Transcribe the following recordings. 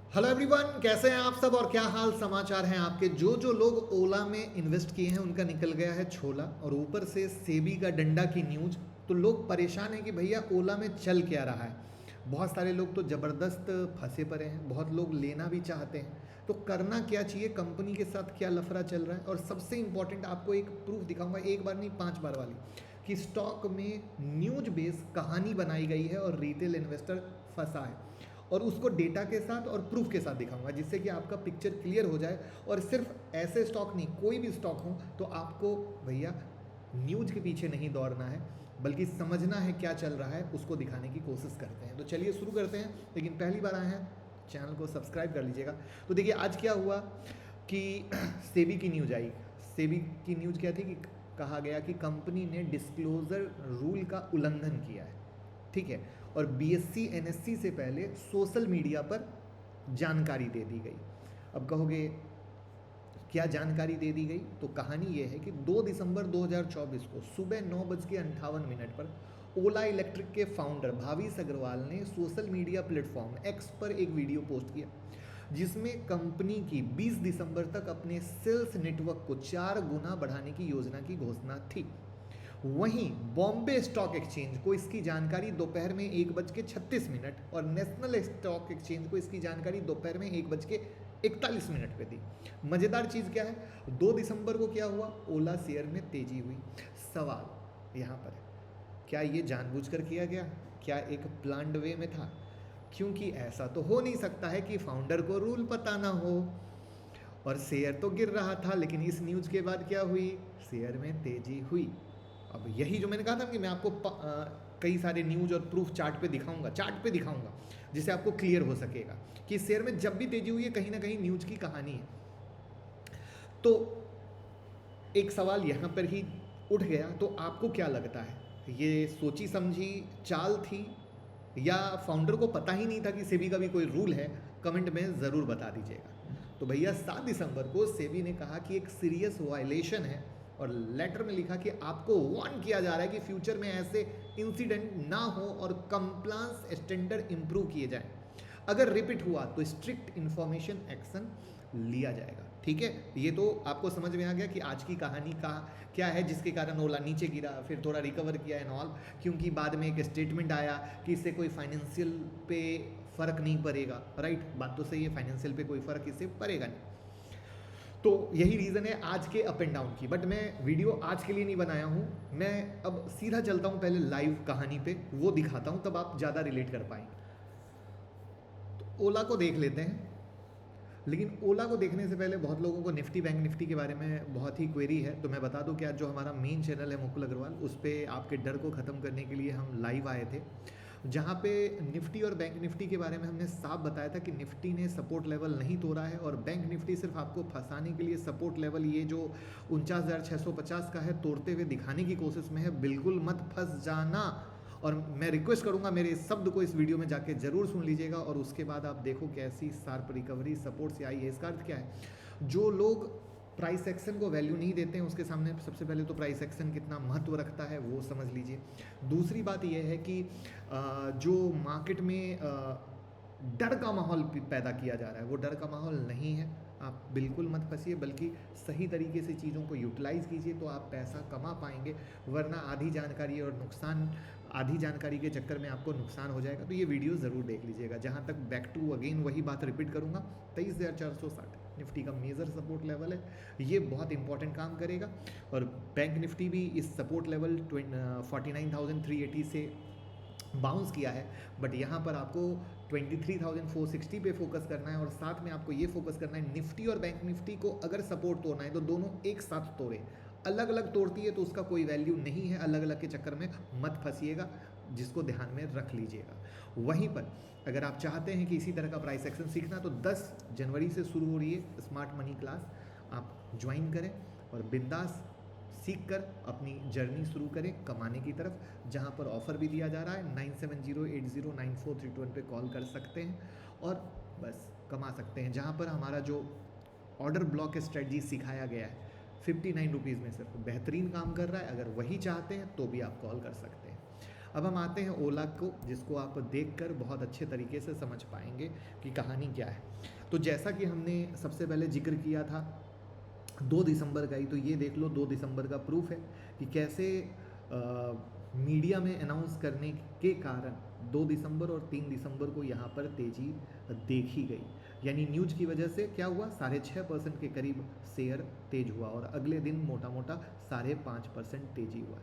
Hello everyone, कैसे हैं आप सब और क्या हाल समाचार हैं आपके। जो लोग ओला में इन्वेस्ट किए हैं उनका निकल गया है छोला, और ऊपर से सेबी का डंडा की न्यूज। तो लोग परेशान हैं कि भैया ओला में चल क्या रहा है। बहुत सारे लोग तो ज़बरदस्त फंसे पड़े हैं, बहुत लोग लेना भी चाहते हैं। तो करना क्या चाहिए, कंपनी के साथ क्या लफड़ा चल रहा है, और सबसे इंपॉर्टेंट आपको एक प्रूफ दिखाऊंगा, एक बार नहीं 5 बार वाली, कि स्टॉक में न्यूज बेस कहानी बनाई गई है और रिटेल इन्वेस्टर फंसा है। और उसको डेटा के साथ और प्रूफ के साथ दिखाऊंगा, जिससे कि आपका पिक्चर क्लियर हो जाए। और सिर्फ ऐसे स्टॉक नहीं, कोई भी स्टॉक हो तो आपको भैया न्यूज के पीछे नहीं दौड़ना है, बल्कि समझना है क्या चल रहा है, उसको दिखाने की कोशिश करते हैं। तो चलिए शुरू करते हैं। लेकिन पहली बार आए हैं, चैनल को सब्सक्राइब कर लीजिएगा। तो देखिए आज क्या हुआ कि सेबी की न्यूज आई। सेबी की न्यूज क्या थी कि कहा गया कि कंपनी ने डिस्क्लोजर रूल का उल्लंघन किया है, ठीक है। और बीएससी एनएससी से पहले सोशल मीडिया पर जानकारी दे दी गई। अब कहोगे क्या जानकारी दे दी गई, तो कहानी ये है कि 2 दिसंबर 2024 को सुबह 9:58 पर ओला इलेक्ट्रिक के फाउंडर भाविश अग्रवाल ने सोशल मीडिया प्लेटफॉर्म एक्स पर एक वीडियो पोस्ट किया, जिसमें कंपनी की 20 दिसंबर तक अपने सेल्स नेटवर्क को 4 गुना बढ़ाने की योजना की घोषणा थी। वहीं बॉम्बे स्टॉक एक्सचेंज को इसकी जानकारी दोपहर में 1:36 और नेशनल स्टॉक एक्सचेंज को इसकी जानकारी दोपहर में 1:41 पे दी। मज़ेदार चीज़ क्या है, 2 दिसंबर को क्या हुआ, ओला शेयर में तेजी हुई। सवाल यहाँ पर है, क्या ये जानबूझकर किया गया, क्या एक प्लान्ड वे में था? क्योंकि ऐसा तो हो नहीं सकता है कि फाउंडर को रूल पता ना हो। और शेयर तो गिर रहा था, लेकिन इस न्यूज़ के बाद क्या हुई, शेयर में तेजी हुई। अब यही जो मैंने कहा था कि मैं आपको कई सारे न्यूज़ और प्रूफ चार्ट पे दिखाऊंगा, जिससे आपको क्लियर हो सकेगा कि शेयर में जब भी तेजी हुई है कहीं ना कहीं न्यूज़ की कहानी है। तो एक सवाल यहाँ पर ही उठ गया, तो आपको क्या लगता है, ये सोची समझी चाल थी या फाउंडर को पता ही नहीं था कि सेबी का भी कोई रूल है? कमेंट में ज़रूर बता दीजिएगा। तो भैया 7 दिसंबर को सेबी ने कहा कि एक सीरियस वायलेशन है, और लेटर में लिखा कि आपको वार्न किया जा रहा है कि फ्यूचर में ऐसे इंसिडेंट ना हो और कंप्लायंस स्टैंडर्ड इंप्रूव किए जाएं। अगर रिपीट हुआ तो स्ट्रिक्ट इंफॉर्मेशन एक्शन लिया जाएगा। ठीक है, ये तो आपको समझ में आ गया कि आज की कहानी का क्या है, जिसके कारण ओला नीचे गिरा, फिर थोड़ा रिकवर किया एंड ऑल, क्योंकि बाद में एक स्टेटमेंट आया कि इससे कोई फाइनेंशियल पे फ़र्क नहीं पड़ेगा। राइट, बात तो सही है, फाइनेंशियल पे कोई फ़र्क इससे पड़ेगा नहीं। तो यही रीज़न है आज के अप एंड डाउन की। बट मैं वीडियो आज के लिए नहीं बनाया हूँ, मैं अब सीधा चलता हूँ पहले लाइव कहानी पे, वो दिखाता हूँ, तब आप ज़्यादा रिलेट कर पाएंगे। तो ओला को देख लेते हैं। लेकिन ओला को देखने से पहले बहुत लोगों को निफ्टी बैंक निफ्टी के बारे में बहुत ही क्वेरी है, तो मैं बता दूं कि आज जो हमारा मेन चैनल है मुकुल अग्रवाल, उस पर आपके डर को ख़त्म करने के लिए हम लाइव आए थे, जहाँ पे निफ्टी और बैंक निफ्टी के बारे में हमने साफ बताया था कि निफ्टी ने सपोर्ट लेवल नहीं तोड़ा है, और बैंक निफ्टी सिर्फ आपको फंसाने के लिए सपोर्ट लेवल ये जो 49,650 का है तोड़ते हुए दिखाने की कोशिश में है। बिल्कुल मत फंस जाना। और मैं रिक्वेस्ट करूंगा मेरे इस शब्द को इस वीडियो में जाके जरूर सुन लीजिएगा, और उसके बाद आप देखो कैसी शार्प रिकवरी सपोर्ट से आई है। इसका अर्थ क्या है, जो लोग प्राइस एक्शन को वैल्यू नहीं देते हैं उसके सामने सबसे पहले तो प्राइस एक्शन कितना महत्व रखता है वो समझ लीजिए। दूसरी बात यह है कि जो मार्केट में डर का माहौल पैदा किया जा रहा है, वो डर का माहौल नहीं है। आप बिल्कुल मत फंसिए, बल्कि सही तरीके से चीज़ों को यूटिलाइज़ कीजिए, तो आप पैसा कमा पाएंगे। वरना आधी जानकारी के चक्कर में आपको नुकसान हो जाएगा। तो ये वीडियो ज़रूर देख लीजिएगा। जहाँ तक बैक टू अगेन वही बात रिपीट करूँगा, 23,460 निफ्टी का मेजर सपोर्ट लेवल है, ये बहुत इंपॉर्टेंट काम करेगा। और बैंक निफ्टी भी इस सपोर्ट लेवल 49,380 से बाउंस किया है, बट यहाँ पर आपको 23,460 पे फोकस करना है, और साथ में आपको ये फोकस करना है निफ्टी और बैंक निफ्टी को अगर सपोर्ट तोड़ना है तो दोनों एक साथ तोड़े। अलग अलग तोड़ती है तो उसका कोई वैल्यू नहीं है, अलग अलग के चक्कर में मत फंसिएगा, जिसको ध्यान में रख लीजिएगा। वहीं पर अगर आप चाहते हैं कि इसी तरह का प्राइस एक्शन सीखना, तो 10 जनवरी से शुरू हो रही है स्मार्ट मनी क्लास, आप ज्वाइन करें और बिंदास सीख कर अपनी जर्नी शुरू करें कमाने की तरफ, जहां पर ऑफर भी दिया जा रहा है। 9708094321 पे कॉल कर सकते हैं और बस कमा सकते हैं। जहां पर हमारा जो ऑर्डर ब्लॉक स्ट्रेटजी सिखाया गया है 59 रुपीज़ में सिर्फ बेहतरीन काम कर रहा है। अगर वही चाहते हैं तो भी आप कॉल कर सकते हैं। अब हम आते हैं ओला को, जिसको आप देखकर बहुत अच्छे तरीके से समझ पाएंगे कि कहानी क्या है। तो जैसा कि हमने सबसे पहले जिक्र किया था 2 दिसंबर का ही, तो ये देख लो 2 दिसंबर का प्रूफ है कि कैसे मीडिया में अनाउंस करने के कारण 2 दिसंबर और 3 दिसंबर को यहाँ पर तेज़ी देखी गई। यानी न्यूज की वजह से क्या हुआ, 6.5% के करीब शेयर तेज हुआ और अगले दिन मोटा मोटा 5.5% तेजी हुआ।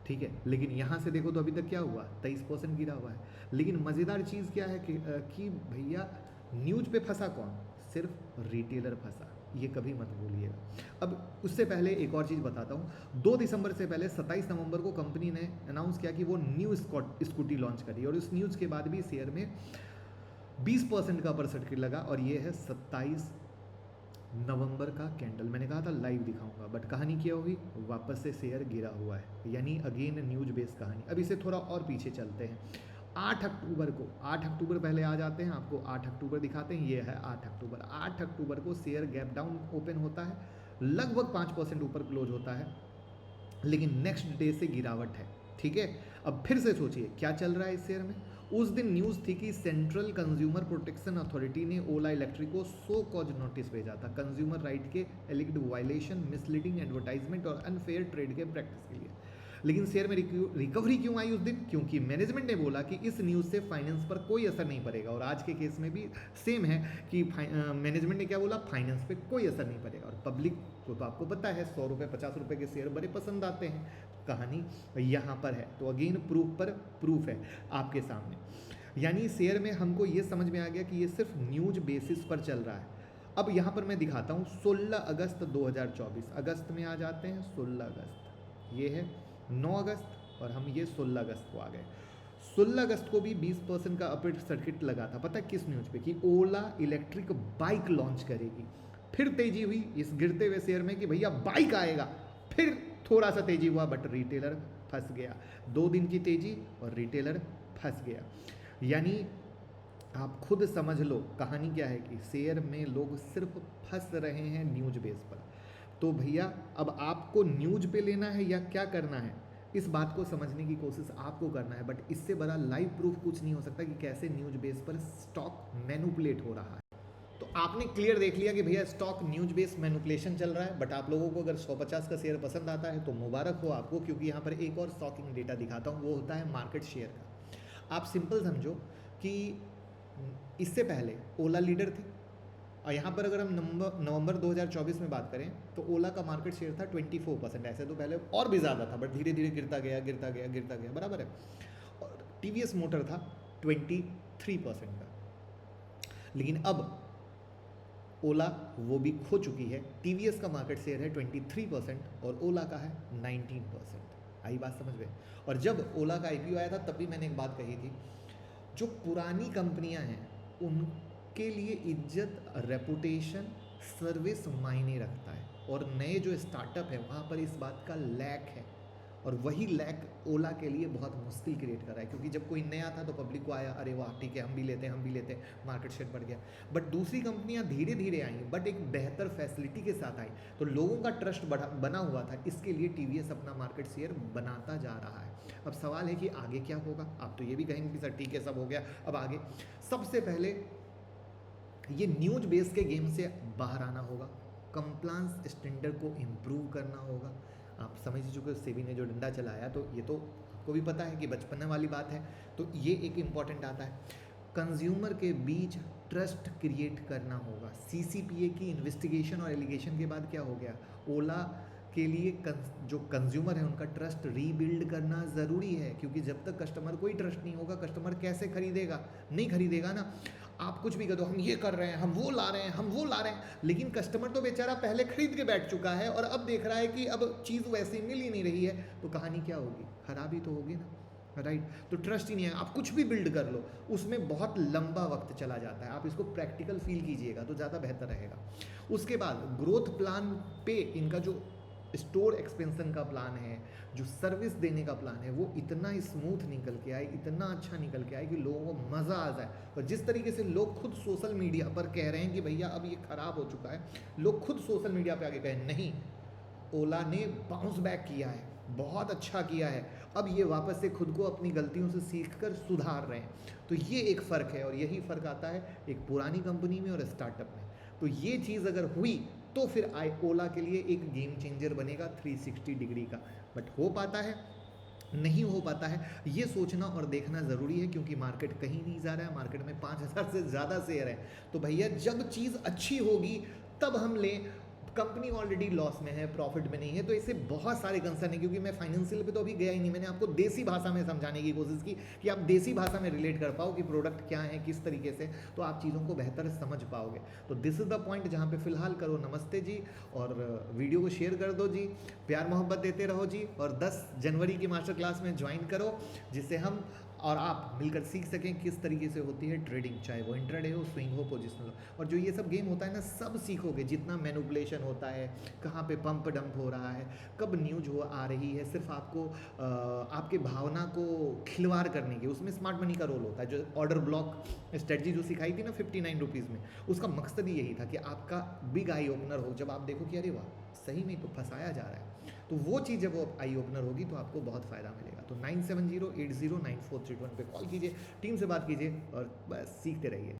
ठीक है, लेकिन यहाँ से देखो तो अभी तक क्या हुआ, 23% गिरा हुआ है। लेकिन मज़ेदार चीज़ क्या है कि भैया न्यूज पे फंसा कौन, सिर्फ रिटेलर फंसा, ये कभी मत भूलिएगा। अब उससे पहले एक और चीज़ बताता हूँ, 2 दिसंबर से पहले 27 नवंबर को कंपनी ने अनाउंस किया कि वो न्यू स्कूटी लॉन्च करी और इस न्यूज़ के बाद भी शेयर में 20% का अपर सर्किट लगा और ये है 27 नवंबर का कैंडल। मैंने कहा था लाइव दिखाऊंगा, बट कहानी क्या हुई, वापस से शेयर गिरा हुआ है, यानी अगेन न्यूज बेस्ड कहानी। अब इसे थोड़ा और पीछे चलते हैं, 8 अक्टूबर को, 8 अक्टूबर पहले आ जाते हैं, आपको 8 अक्टूबर दिखाते हैं। ये है 8 अक्टूबर। 8 अक्टूबर को शेयर गैप डाउन ओपन होता है, लगभग 5% ऊपर क्लोज होता है, लेकिन नेक्स्ट डे से गिरावट है। ठीक है, अब फिर से सोचिए क्या चल रहा है इस शेयर में। उस दिन न्यूज़ थी कि सेंट्रल कंज्यूमर प्रोटेक्शन अथॉरिटी ने ओला इलेक्ट्रिक को सो कॉज नोटिस भेजा था कंज्यूमर राइट के एलिग्ड वायलेशन, मिसलीडिंग एडवर्टाइजमेंट और अनफेयर ट्रेड के प्रैक्टिस के लिए। लेकिन शेयर में रिकवरी क्यों आई उस दिन, क्योंकि मैनेजमेंट ने बोला कि इस न्यूज़ से फाइनेंस पर कोई असर नहीं पड़ेगा। और आज के केस में भी सेम है कि मैनेजमेंट ने क्या बोला, फाइनेंस पे कोई असर नहीं पड़ेगा। और पब्लिक को तो आपको पता है 100 रुपये 50 रुपये के शेयर बड़े पसंद आते हैं। कहानी यहाँ पर है, तो अगेन प्रूफ पर प्रूफ है आपके सामने। यानी शेयर में हमको ये समझ में आ गया कि ये सिर्फ न्यूज बेसिस पर चल रहा है। अब यहाँ पर मैं दिखाता हूँ 16 अगस्त 2024, अगस्त में आ जाते हैं, 16 अगस्त, ये है 9 अगस्त और हम ये 16 अगस्त को आ गए। 16 अगस्त को भी 20% का अपर सर्किट लगा था, पता है किस न्यूज पे, कि ओला इलेक्ट्रिक बाइक लॉन्च करेगी। फिर तेजी हुई इस गिरते हुए शेयर में कि भैया बाइक आएगा, फिर थोड़ा सा तेजी हुआ, बट रिटेलर फंस गया। 2 दिन की तेजी और रिटेलर फंस गया। यानी आप खुद समझ लो कहानी क्या है कि शेयर में लोग सिर्फ फंस रहे हैं न्यूज बेस पर। तो भैया अब आपको न्यूज पे लेना है या क्या करना है, इस बात को समझने की कोशिश आपको करना है। बट इससे बड़ा लाइव प्रूफ कुछ नहीं हो सकता कि कैसे न्यूज बेस पर स्टॉक मैनिपुलेट हो रहा है। तो आपने क्लियर देख लिया कि भैया स्टॉक न्यूज बेस्ड मैनिपुलेशन चल रहा है। बट आप लोगों को अगर 150 का शेयर पसंद आता है तो मुबारक हो आपको, क्योंकि यहाँ पर एक और शॉकिंग डेटा दिखाता हूँ, वो होता है मार्केट शेयर का। आप सिंपल समझो कि इससे पहले ओला लीडर थे और यहाँ पर अगर हम नवंबर 2024 में बात करें तो ओला का मार्केट शेयर था 24%। ऐसे तो पहले और भी ज़्यादा था, बट धीरे धीरे गिरता गया गिरता गया गिरता गया, बराबर है। और टीवीएस मोटर था 23% का। लेकिन अब ओला वो भी खो चुकी है। टीवीएस का मार्केट शेयर है 23% और ओला का है 19%। आई बात समझ में। और जब ओला का आईपीओ आया था तब भी मैंने एक बात कही थी, जो पुरानी कंपनियां हैं उनके लिए इज्जत, रेपुटेशन, सर्विस मायने रखता है, और नए जो स्टार्टअप है वहाँ पर इस बात का लैक है। और वही लैक ओला के लिए बहुत मुश्किल क्रिएट कर रहा है, क्योंकि जब कोई नया था तो पब्लिक को आया, अरे वाह ठीक है हम भी लेते हैं हम भी लेते हैं, मार्केट शेयर बढ़ गया। बट दूसरी कंपनियां धीरे धीरे आई, बट एक बेहतर फैसिलिटी के साथ आई, तो लोगों का ट्रस्ट बना हुआ था। इसके लिए टीवीएस अपना मार्केट शेयर बनाता जा रहा है। अब सवाल है कि आगे क्या होगा। आप तो ये भी कहेंगे कि सर ठीक है सब हो गया, अब आगे। सबसे पहले ये न्यूज बेस के गेम से बाहर आना होगा, कंप्लायंस स्टैंडर्ड को इम्प्रूव करना होगा। आप समझ ही चुके हो, सेबी ने जो डंडा चलाया, तो ये तो आपको भी पता है कि बचपन वाली बात है। तो ये एक इम्पॉर्टेंट आता है, कंज्यूमर के बीच ट्रस्ट क्रिएट करना होगा। सीसीपीए की इन्वेस्टिगेशन और एलिगेशन के बाद क्या हो गया, ओला के लिए जो कंज्यूमर है उनका ट्रस्ट रीबिल्ड करना ज़रूरी है, क्योंकि जब तक कस्टमर को ही ट्रस्ट नहीं होगा, कस्टमर कैसे खरीदेगा, नहीं खरीदेगा ना। आप कुछ भी कर दो, हम ये कर रहे हैं, हम वो ला रहे हैं, हम वो ला रहे हैं, लेकिन कस्टमर तो बेचारा पहले खरीद के बैठ चुका है और अब देख रहा है कि अब चीज़ वैसी मिल ही नहीं रही है, तो कहानी क्या होगी, खराबी तो होगी ना, राइट। तो ट्रस्ट ही नहीं है, आप कुछ भी बिल्ड कर लो उसमें बहुत लंबा वक्त चला जाता है। आप इसको प्रैक्टिकल फील कीजिएगा तो ज़्यादा बेहतर रहेगा। उसके बाद ग्रोथ प्लान पे इनका जो स्टोर एक्सपेंशन का प्लान है, जो सर्विस देने का प्लान है, वो इतना स्मूथ निकल के आए, इतना अच्छा निकल के आए कि लोगों को मज़ा आ जाए। और जिस तरीके से लोग खुद सोशल मीडिया पर कह रहे हैं कि भैया अब ये ख़राब हो चुका है, लोग खुद सोशल मीडिया पे आके कहें नहीं, ओला ने बाउंस बैक किया है, बहुत अच्छा किया है, अब ये वापस से खुद को अपनी गलतियों से सीख कर सुधार रहे हैं। तो ये एक फ़र्क है, और यही फ़र्क आता है एक पुरानी कंपनी में और स्टार्टअप में। तो ये चीज़ अगर हुई तो फिर ओला के लिए एक गेम चेंजर बनेगा 360 डिग्री का। बट हो पाता है, नहीं हो पाता है, ये सोचना और देखना ज़रूरी है, क्योंकि मार्केट कहीं नहीं जा रहा है, मार्केट में 5,000 से ज़्यादा शेयर है। तो भैया जब चीज़ अच्छी होगी तब हम लें, कंपनी ऑलरेडी लॉस में है, प्रॉफिट में नहीं है, तो इससे बहुत सारे कंसर्न है। क्योंकि मैं फाइनेंशियल पे तो अभी गया ही नहीं, मैंने आपको देसी भाषा में समझाने की कोशिश की कि आप देसी भाषा में रिलेट कर पाओ कि प्रोडक्ट क्या है, किस तरीके से, तो आप चीज़ों को बेहतर समझ पाओगे। तो दिस इज़ द पॉइंट जहाँ पे फिलहाल करो नमस्ते जी, और वीडियो को शेयर कर दो जी, प्यार मोहब्बत देते रहो जी, और 10 जनवरी की मास्टर क्लास में ज्वाइन करो, जिससे हम और आप मिलकर सीख सकें किस तरीके से होती है ट्रेडिंग, चाहे वो इंट्राडे हो, स्विंग हो, पोजिशनल हो। और जो ये सब गेम होता है ना, सब सीखोगे, जितना मैनिपुलेशन होता है, कहाँ पे पंप डंप हो रहा है, कब न्यूज हो आ रही है, सिर्फ आपको आपके भावना को खिलवाड़ करने की, उसमें स्मार्ट मनी का रोल होता है। जो ऑर्डर ब्लॉक स्ट्रेटजी जो सिखाई थी ना 59 रुपीज़ में, उसका मकसद ही यही था कि आपका बिग आई ओपनर हो, जब आप देखो कि अरे वाह सही में तो फंसाया जा रहा है, तो वो चीज़ जब वो आई ओपनर होगी तो आपको बहुत फ़ायदा मिलेगा। तो 9708094321 पे कॉल कीजिए, टीम से बात कीजिए, और बस सीखते रहिए।